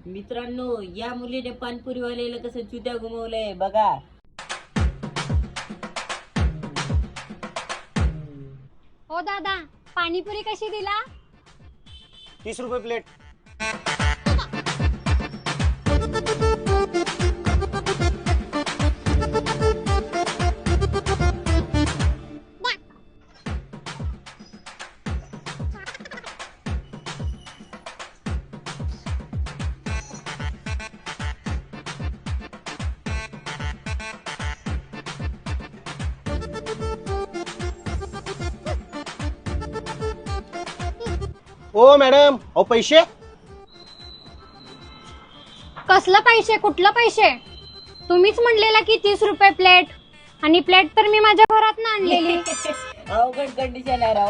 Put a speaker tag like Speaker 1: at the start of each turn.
Speaker 1: मित्रांनो, या मुलीने पानपुरीवाल्याला कसं चुत्या घुमवलंय बघा.
Speaker 2: ओ दादा, पाणीपुरी कशी दिला?
Speaker 3: 30 रुपये प्लेट. ओ मॅडम, अहो पैसे.
Speaker 2: कसलं पैसे? कुठलं पैसे? तुम्हीच म्हणलेला की 30 रुपये प्लेट, आणि प्लेट तर मी माझ्या घरात आणलेली.
Speaker 1: अवघड कंडिशन आहे राव.